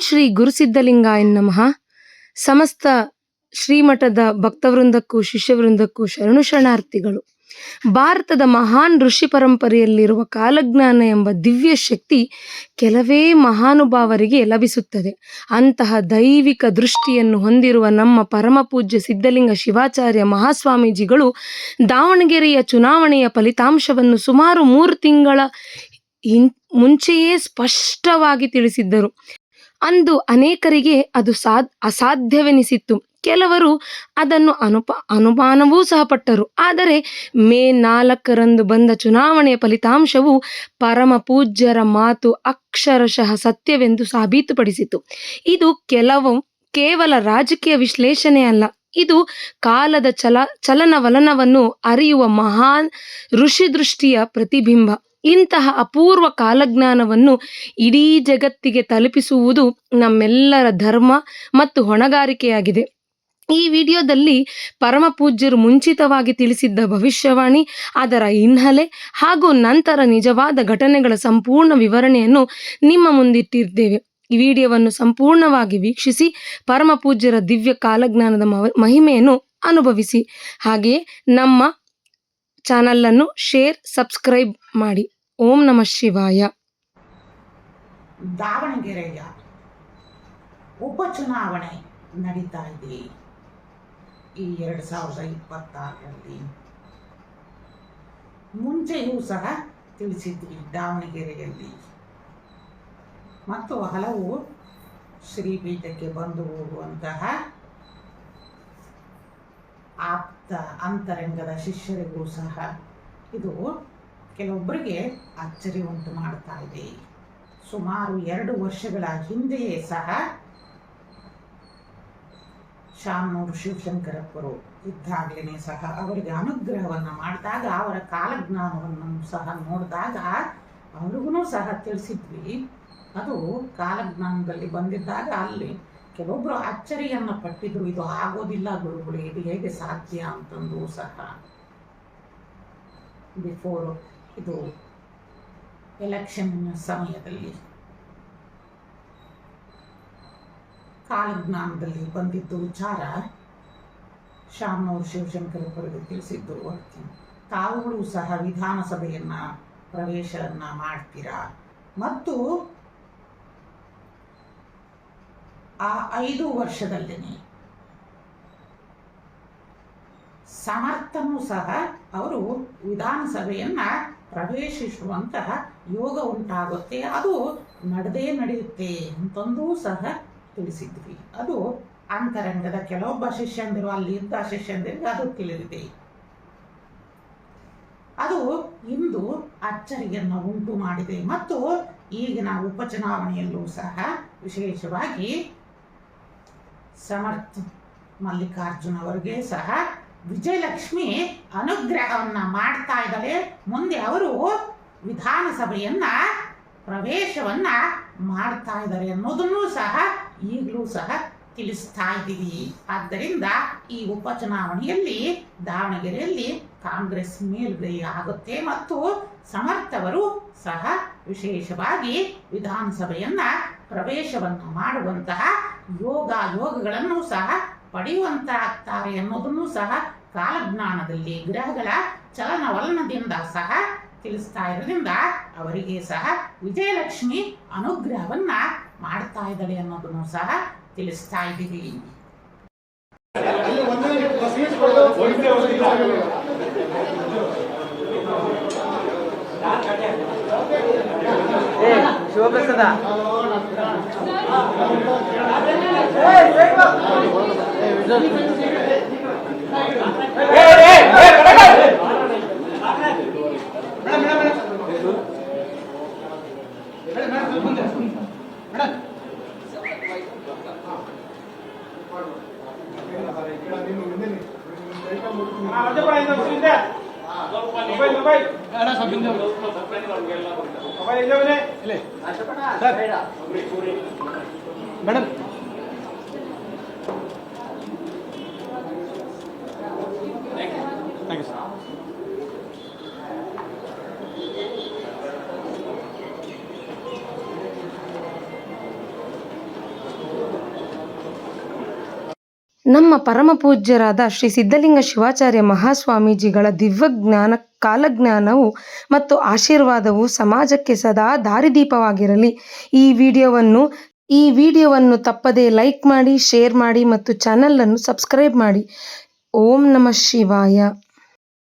ಶ್ರೀ ಗುರುಸಿದ್ಧಲಿಂಗಾಯ ನಮಃ. ಸಮಸ್ತ ಶ್ರೀಮಠದ ಭಕ್ತವೃಂದಕ್ಕೂ ಶಿಷ್ಯವೃಂದಕ್ಕೂ ಶರಣು ಶರಣಾರ್ಥಿಗಳು. ಭಾರತದ ಮಹಾನ್ ಋಷಿ ಪರಂಪರೆಯಲ್ಲಿರುವ ಕಾಲಜ್ಞಾನ ಎಂಬ ದಿವ್ಯ ಶಕ್ತಿ ಕೆಲವೇ ಮಹಾನುಭಾವರಿಗೆ ಲಭಿಸುತ್ತದೆ. ಅಂತಹ ದೈವಿಕ ದೃಷ್ಟಿಯನ್ನು ಹೊಂದಿರುವ ನಮ್ಮ ಪರಮ ಪೂಜ್ಯ ಸಿದ್ಧಲಿಂಗ ಶಿವಾಚಾರ್ಯ ಮಹಾಸ್ವಾಮೀಜಿಗಳು ದಾವಣಗೆರೆಯ ಚುನಾವಣೆಯ ಫಲಿತಾಂಶವನ್ನು ಸುಮಾರು 3 ತಿಂಗಳ ಮುಂಚೆಯೇ ಸ್ಪಷ್ಟವಾಗಿ ತಿಳಿಸಿದ್ದರು. ಅಂದು ಅನೇಕರಿಗೆ ಅದು ಅಸಾಧ್ಯವೆನಿಸಿತ್ತು. ಕೆಲವರು ಅದನ್ನು ಅನುಮಾನವೂ ಸಹ ಪಟ್ಟರು. ಆದರೆ ಮೇ 4ರಂದು ಬಂದ ಚುನಾವಣೆಯ ಫಲಿತಾಂಶವು ಪರಮ ಪೂಜ್ಯರ ಮಾತು ಅಕ್ಷರಶಃ ಸತ್ಯವೆಂದು ಸಾಬೀತುಪಡಿಸಿತು. ಇದು ಕೇವಲ ರಾಜಕೀಯ ವಿಶ್ಲೇಷಣೆ ಅಲ್ಲ, ಇದು ಕಾಲದ ಚಲನವಲನವನ್ನು ಅರಿಯುವ ಮಹಾನ್ ಋಷಿ ದೃಷ್ಟಿಯ ಪ್ರತಿಬಿಂಬ. ಇಂತಹ ಅಪೂರ್ವ ಕಾಲಜ್ಞಾನವನ್ನು ಇಡೀ ಜಗತ್ತಿಗೆ ತಲುಪಿಸುವುದು ನಮ್ಮೆಲ್ಲರ ಧರ್ಮ ಮತ್ತು ಹೊಣೆಗಾರಿಕೆಯಾಗಿದೆ. ಈ ವಿಡಿಯೋದಲ್ಲಿ ಪರಮ ಪೂಜ್ಯರು ಮುಂಚಿತವಾಗಿ ತಿಳಿಸಿದ್ದ ಭವಿಷ್ಯವಾಣಿ, ಅದರ ಹಿನ್ನೆಲೆ ಹಾಗೂ ನಂತರ ನಿಜವಾದ ಘಟನೆಗಳ ಸಂಪೂರ್ಣ ವಿವರಣೆಯನ್ನು ನಿಮ್ಮ ಮುಂದಿಟ್ಟಿದ್ದೇವೆ. ಈ ವಿಡಿಯೋವನ್ನು ಸಂಪೂರ್ಣವಾಗಿ ವೀಕ್ಷಿಸಿ ಪರಮ ಪೂಜ್ಯರ ದಿವ್ಯ ಕಾಲಜ್ಞಾನದ ಮಹಿಮೆಯನ್ನು ಅನುಭವಿಸಿ. ಹಾಗೆಯೇ ನಮ್ಮ ಚಾನಲನ್ನು ಶೇರ್, ಸಬ್ಸ್ಕ್ರೈಬ್ ಮಾಡಿ. ಓಂ ನಮಃ ಶಿವಾಯ. ದಾವಣಗೆರೆಯ ಉಪಚುನಾವಣೆ ನಡೀತಾ ಇದೆ ಈ 2026ರಲ್ಲಿ. ಮುಂಚೆಯೂ ಸಹ ತಿಳಿಸಿದ್ವಿ ದಾವಣಗೆರೆಯಲ್ಲಿ, ಮತ್ತು ಹಲವು ಶ್ರೀಪೀಠಕ್ಕೆ ಬಂದು ಹೋಗುವಂತಹ ಆಪ್ತ ಅಂತರಂಗದ ಶಿಷ್ಯರಿಗೂ ಸಹ ಇದು ಕೆಲವೊಬ್ಬರಿಗೆ ಅಚ್ಚರಿ ಉಂಟು ಮಾಡ್ತಾ ಇದೆ. ಸುಮಾರು 2 ವರ್ಷಗಳ ಹಿಂದೆಯೇ ಸಹ ಶಾಮನೂರು ಶಿವಶಂಕರಪ್ಪರು ಇದ್ದಾಗಲೇ ಸಹ ಅವರಿಗೆ ಅನುಗ್ರಹವನ್ನು ಮಾಡಿದಾಗ, ಅವರ ಕಾಲಜ್ಞಾನವನ್ನು ಸಹ ನೋಡಿದಾಗ ಅವ್ರಿಗೂ ಸಹ ತಿಳಿಸಿದ್ವಿ. ಅದು ಕಾಲಜ್ಞಾನದಲ್ಲಿ ಬಂದಿದ್ದಾಗ ಅಲ್ಲಿ ಕೆಲವೊಬ್ಬರು ಅಚ್ಚರಿಯನ್ನು ಪಟ್ಟಿದ್ರು, ಇದು ಆಗೋದಿಲ್ಲ ಗುರುಗಳೇ, ಇದು ಹೇಗೆ ಸಾಧ್ಯ ಅಂತಂದು ಸಹ. ಬಿಫೋರ್ ಇದು ಎಲೆಕ್ಷನ್ ಸಮಯದಲ್ಲಿ ಕಾಲಜ್ಞಾನದಲ್ಲಿ ಬಂದಿದ್ದು ವಿಚಾರ ಶಾಮನೂರು ಶಿವಶಂಕರಪ್ಪರಿಗೆ ತಿಳಿಸಿದ್ದು. ತಾವುಗಳು ಸಹ ವಿಧಾನಸಭೆಯನ್ನ ಪ್ರವೇಶವನ್ನ ಮಾಡ್ತೀರಾ, ಮತ್ತು ಆ 5 ವರ್ಷದಲ್ಲೇನೆ ಸಮರ್ಥನೂ ಸಹ ಅವರು ವಿಧಾನಸಭೆಯನ್ನ ಪ್ರವೇಶಿಸುವಂತಹ ಯೋಗ ಉಂಟಾಗುತ್ತೆ, ಅದು ನಡೆಯುತ್ತೆ ಅಂತಂದೂ ಸಹ ತಿಳಿಸಿದ್ವಿ. ಅದು ಅಂತರಂಗದ ಕೆಲವೊಬ್ಬ ಶಿಷ್ಯಂದಿರು, ಅಲ್ಲಿ ಇದ್ದ ಶಿಷ್ಯಂದಿರಿಗೆ ಅದು ತಿಳಿದಿದೆ. ಅದು ಇಂದು ಅಚ್ಚರಿಯನ್ನು ಉಂಟು ಮಾಡಿದೆ. ಮತ್ತು ಈಗಿನ ಉಪಚುನಾವಣೆಯಲ್ಲೂ ಸಹ ವಿಶೇಷವಾಗಿ ಸಮರ್ಥ ಮಲ್ಲಿಕಾರ್ಜುನ್ ಅವರಿಗೆ ಸಹ ವಿಜಯಲಕ್ಷ್ಮಿ ಅನುಗ್ರಹವನ್ನ ಮಾಡ್ತಾ ಇದ್ದಾರೆ. ಮುಂದೆ ಅವರು ವಿಧಾನಸಭೆಯನ್ನ ಪ್ರವೇಶವನ್ನ ಮಾಡ್ತಾ ಇದ್ದಾರೆ ಅನ್ನೋದನ್ನು ಸಹ ಈಗಲೂ ಸಹ ತಿಳಿಸ್ತಾ ಇದ್ದೀವಿ. ಆದ್ದರಿಂದ ಈ ಉಪಚುನಾವಣೆಯಲ್ಲಿ ದಾವಣಗೆರೆಯಲ್ಲಿ ಕಾಂಗ್ರೆಸ್ ಮೇಲುಗೈ ಆಗುತ್ತೆ, ಮತ್ತು ಸಮರ್ಥವರು ಸಹ ವಿಶೇಷವಾಗಿ ವಿಧಾನಸಭೆಯನ್ನ ಪ್ರವೇಶವನ್ನು ಮಾಡುವಂತಹ ಯೋಗಗಳನ್ನು ಸಹ ಪಡೆಯುವಂತಾಗ್ತಾರೆ ಅನ್ನೋದನ್ನು ಸಹ ಕಾಲಜ್ಞಾನದಲ್ಲಿ ಗ್ರಹಗಳ ಚಲನವಲನದಿಂದ ಸಹ ತಿಳಿಸ್ತಾ ಇರೋದ್ರಿಂದ ಅವರಿಗೆ ಸಹ ವಿಜಯಲಕ್ಷ್ಮಿ ಅನುಗ್ರಹವನ್ನ ಮಾಡ್ತಾ ಇದ್ದಾಳೆ ಅನ್ನೋದನ್ನು ಸಹ ತಿಳಿಸ್ತಾ ಇದ್ದೀವಿ. Shivaprasad madam thank you sir. ನಮ್ಮ ಪರಮ ಪೂಜ್ಯರಾದ ಶ್ರೀ ಸಿದ್ಧಲಿಂಗ ಶಿವಾಚಾರ್ಯ ಮಹಾಸ್ವಾಮೀಜಿಗಳ ದಿವ್ಯಜ್ಞಾನ ಕಾಲಜ್ಞಾನವು ಮತ್ತು ಆಶೀರ್ವಾದವು ಸಮಾಜಕ್ಕೆ ಸದಾ ದಾರಿದೀಪವಾಗಿರಲಿ. ಈ ವಿಡಿಯೋವನ್ನು ತಪ್ಪದೇ ಲೈಕ್ ಮಾಡಿ, ಶೇರ್ ಮಾಡಿ ಮತ್ತು ಚಾನಲನ್ನು ಸಬ್ಸ್ಕ್ರೈಬ್ ಮಾಡಿ. ಓಂ ನಮಃ ಶಿವಾಯ.